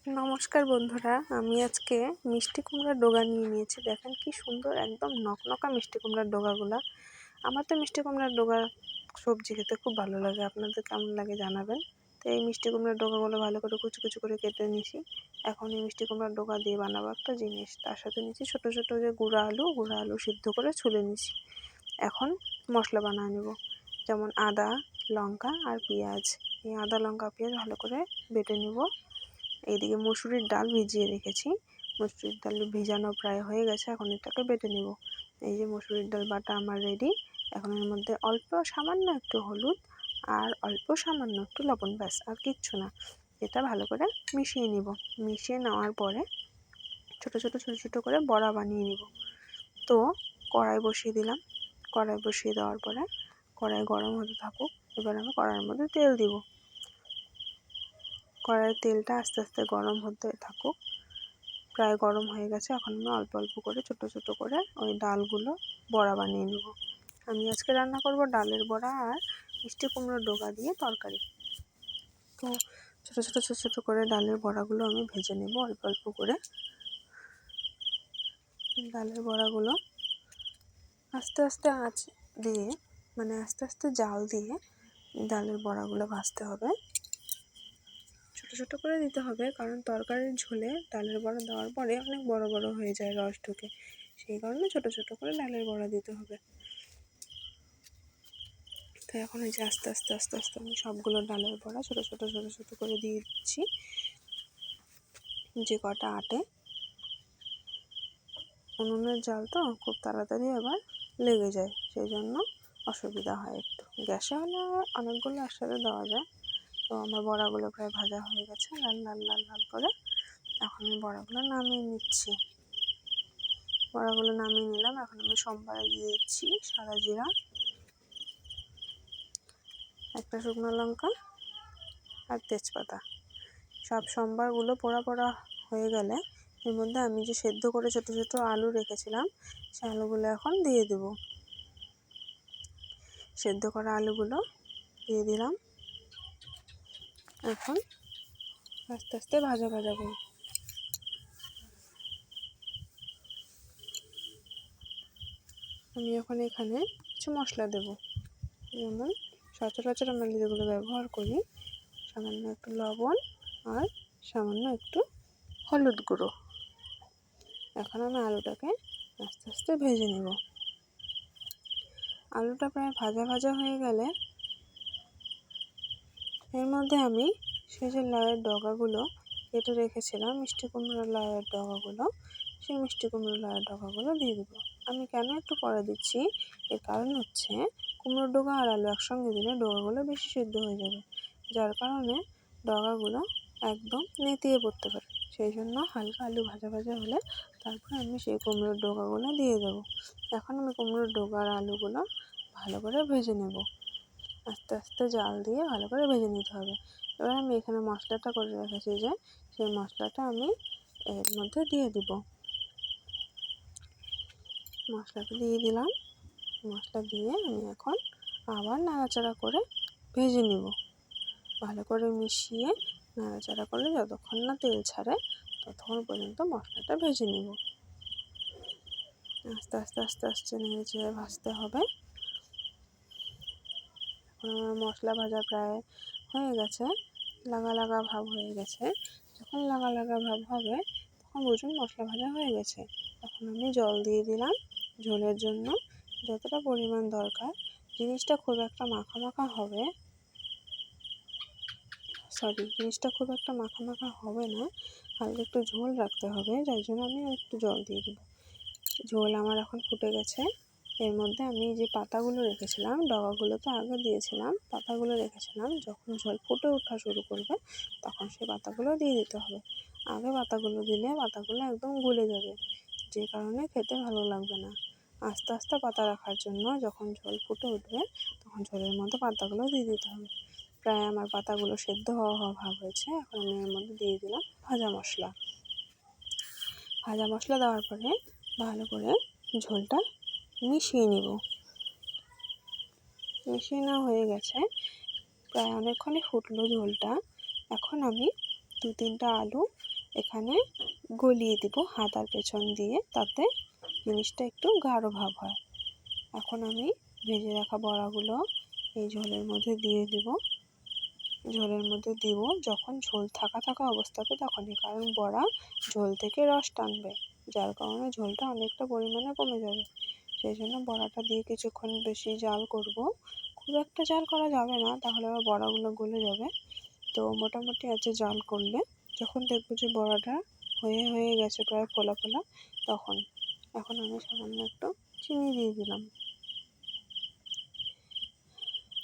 নমস্কার বন্ধুরা, আমি আজকে মিষ্টি কুমড়ার ডগা নিয়ে নিয়েছি। দেখেন কি সুন্দর, একদম নকনকা মিষ্টি কুমড়ার ডগাগুলা। আমার তো মিষ্টি কুমড়ার ডগা সবজি খেতে খুব ভালো লাগে, আপনাদের কেমন লাগে জানাবেন। তো এই মিষ্টি কুমড়ার ডগাগুলো ভালো করে কুচি কুচি করে কেটে নিয়েছি। এখন এই মিষ্টি কুমড়ার ডগা দিয়ে বানাবো একটা জিনিস। তার সাথে নিয়েছি ছোটো ছোটো যে গুঁড়া আলু সিদ্ধ করে ছুলে নিয়েছি। এখন মশলা বানিয়ে নেব, যেমন আদা, লঙ্কা আর পেঁয়াজ। এই আদা, লঙ্কা, পেঁয়াজ ভালো করে বেটে নেব। এইদিকে মসুরির ডাল ভিজিয়ে রেখেছি। মসুরির ডাল ভিজানো প্রায় হয়ে গেছে, এখন এটাকে বেটে নেব। এই যে মসুরির ডাল বাটা আমার রেডি। এখন এর মধ্যে অল্প সামান্য একটু হলুদ আর অল্প সামান্য একটু লবণ, ব্যাস, আর কিচ্ছু না। এটা ভালো করে মিশিয়ে নিব। মিশিয়ে নেওয়ার পরে ছোটো ছোটো ছোটো ছোটো করে বড়া বানিয়ে নিব। তো কড়াই বসিয়ে দিলাম। কড়াই বসিয়ে দেওয়ার পরে কড়াই গরম হতে থাকুক। এবার আমি কড়াইয়ের মধ্যে তেল দিব। কড়াইয়ের তেলটা আস্তে আস্তে গরম হতে থাকুক। প্রায় গরম হয়ে গেছে। এখন আমি অল্প অল্প করে ছোটো ছোটো করে ওই ডালগুলো বড়া বানিয়ে নেব। আমি আজকে রান্না করব ডালের বড়া আর মিষ্টি কুমড়োর ডগা দিয়ে তরকারি। তো ছোটো ছোটো ছোটো ছোটো করে ডালের বড়াগুলো আমি ভেজে নেব অল্প অল্প করে। ডালের বড়াগুলো আস্তে আস্তে আঁচ দিয়ে, মানে আস্তে আস্তে জাল দিয়ে ডালের বড়াগুলো ভাজতে হবে। ছোটো ছোটো করে দিতে হবে, কারণ তরকারির ঝোলে ডালের বড়া দেওয়ার পরে অনেক বড় বড় হয়ে যায়, রস ঢুকে। সেই কারণে ছোটো ছোটো করে ডালের বড়া দিতে হবে। তো এখন এই যে আস্তে আস্তে আস্তে আস্তে আমি সবগুলো ডালের বড়া ছোটো ছোটো ছোটো ছোটো করে দিয়ে দিচ্ছি, যে কটা আটে। উনুনের জাল তো খুব তাড়াতাড়ি আবার লেগে যায়, সেই জন্য অসুবিধা হয় একটু। গ্যাসে হলে অনেকগুলো একসাথে দেওয়া যায়। তো আমার বড়াগুলো প্রায় ভাজা হয়ে গেছে লাল লাল লাল লাল করে। এখন আমি বড়াগুলো নামিয়ে নিচ্ছি। বড়াগুলো নামিয়ে নিলাম। এখন আমি সম্বারে দিয়ে দিচ্ছি সাদা জিরা, একটা শুকনো লঙ্কা আর তেজপাতা। সব সম্বারগুলো পোড়া পোড়া হয়ে গেলে এর মধ্যে আমি যে সেদ্ধ করে ছোটো ছোটো আলু রেখেছিলাম, সেই আলুগুলো এখন দিয়ে দেব। সেদ্ধ করা আলুগুলো দিয়ে দিলাম। এখন আস্তে আস্তে ভাজা ভাজা করব। আমি এখন এখানে কিছু মশলা দেব, যেমন সচরাচর আমরা যেগুলো ব্যবহার করি, সামান্য একটু লবণ আর সামান্য একটু হলুদ গুঁড়ো। এখন আমি আলুটাকে আস্তে আস্তে ভেজে নেব। আলুটা প্রায় ভাজা ভাজা হয়ে গেলে এর মধ্যে আমি সেই যে লাউয়ের ডগাগুলো কেটে রেখেছিলাম, মিষ্টি কুমড়োর লাউয়ের ডগাগুলো, সেই মিষ্টি কুমড়োর লাউয়ের ডগাগুলো দিয়ে দেবো। আমি কেন একটু পরে দিচ্ছি, এর কারণ হচ্ছে কুমড়োর ডগা আর আলু একসঙ্গে দিলে ডগাগুলো বেশি সিদ্ধ হয়ে যাবে, যার কারণে ডগাগুলো একদম নেতিয়ে পড়তে পারে। সেই জন্য হালকা আলু ভাজা ভাজা হলে তারপর আমি সেই কুমড়োর ডগাগুলো দিয়ে দেবো। এখন আমি কুমড়োর ডগা আর আলুগুলো ভালো করে ভেজে নেব। আস্তে আস্তে জাল দিয়ে ভালো করে ভেজে নিতে হবে। এবার আমি এখানে মশলাটা করে রেখেছি, যে সেই মশলাটা আমি এর মধ্যে দিয়ে দিব। মশলাটা দিয়ে দিলাম। মশলা দিয়ে আমি এখন আবার নাড়াচাড়া করে ভেজে নিব। ভালো করে মিশিয়ে নাড়াচাড়া করে যতক্ষণ না তেল ছাড়ে ততক্ষণ পর্যন্ত মশলাটা ভেজে নিব। আস্তে আস্তে আস্তে আস্তে নেড়ে চেড়ে ভাজতে হবে। এখন আমার মশলা ভাজা প্রায় হয়ে গেছে, লাগা লাগা ভাব হয়ে গেছে। যখন লাগা লাগা ভাব হবে তখন বুঝুন মশলা ভাজা হয়ে গেছে। এখন আমি জল দিয়ে দিলাম ঝোলের জন্য, যতটা পরিমাণ দরকার। জিনিসটা খুব একটা মাখা মাখা হবে, জিনিসটা খুব একটা মাখা মাখা হবে না, হালকা একটু ঝোল রাখতে হবে, যার জন্য আমি একটু জল দিয়ে দেবো। ঝোল আমার এখন ফুটে গেছে। এর মধ্যে আমি যে পাতাগুলো রেখেছিলাম, ডগাগুলো তো আগে দিয়েছিলাম, পাতাগুলো রেখেছিলাম, যখন ঝোল ফুটে ওঠা শুরু করবে তখন সেই পাতাগুলো দিয়ে দিতে হবে। আগে পাতাগুলো দিলে পাতাগুলো একদম গলে যাবে, যে কারণে খেতে ভালো লাগবে না। আস্তে আস্তে পাতা রাখার জন্য যখন ঝোল ফুটে উঠবে তখন ঝোলের মধ্যে পাতাগুলো দিয়ে দিতে হবে। প্রায় আমার পাতাগুলো সেদ্ধ হওয়া হওয়া ভাব হয়েছে। এখন আমি এর মধ্যে দিয়ে দিলাম ভাজা মশলা। ভাজা মশলা দেওয়ার পরে ভালো করে ঝোলটা মিশিয়ে নিব। মিশিয়ে নেওয়া হয়ে গেছে, প্রায় অনেকক্ষণই ফুটলো ঝোলটা। এখন আমি 2-3টা আলু এখানে গলিয়ে দিব হাতার পেছন দিয়ে, তাতে জিনিসটা একটু গাঢ় ভাব হয়। এখন আমি ভেজে রাখা বড়াগুলো এই ঝোলের মধ্যে দিয়ে দিব। ঝোলের মধ্যে দিব যখন ঝোল থাকা থাকা অবস্থাতে তখনই, কারণ বড়া ঝোল থেকে রস টানবে, যার কারণে ঝোলটা অনেকটা পরিমাণে কমে যাবে। সেই জন্য বড়াটা দিয়ে কিছুক্ষণ বেশি জাল করব। খুব একটা জাল করা যাবে না, তাহলে আবার বড়াগুলো গলে যাবে। তো মোটামুটি আছে জাল করলে যখন দেখবো যে বড়াটা হয়ে গেছে প্রায় ফোলা ফোলা, তখন এখন আমি সামান্য একটু চিনি দিয়ে দিলাম।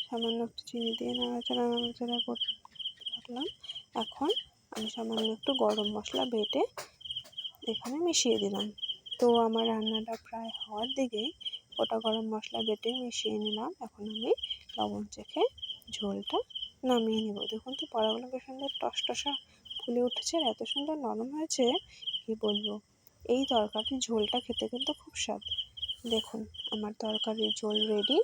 সামান্য একটু চিনি দিয়ে নাড়াচাড়া করতে থাকলাম। এখন আমি সামান্য একটু গরম মশলা বেটে এখানে মিশিয়ে দিলাম। তো আমার রান্নাটা প্রায় হওয়ার দিকেই গোটা গরম মশলা বেটে মিশিয়ে নিলাম। এখন আমি লবণ চেখে ঝোলটা নামিয়ে নেব। দেখুন তো বড়াগুলো বেশ সুন্দর টসটসা ফুলে উঠেছে, আর এত সুন্দর নরম হয়েছে কি বলবো। এই তরকারির ঝোলটা খেতে কিন্তু খুব স্বাদ। দেখুন আমার তরকারির ঝোল রেডি।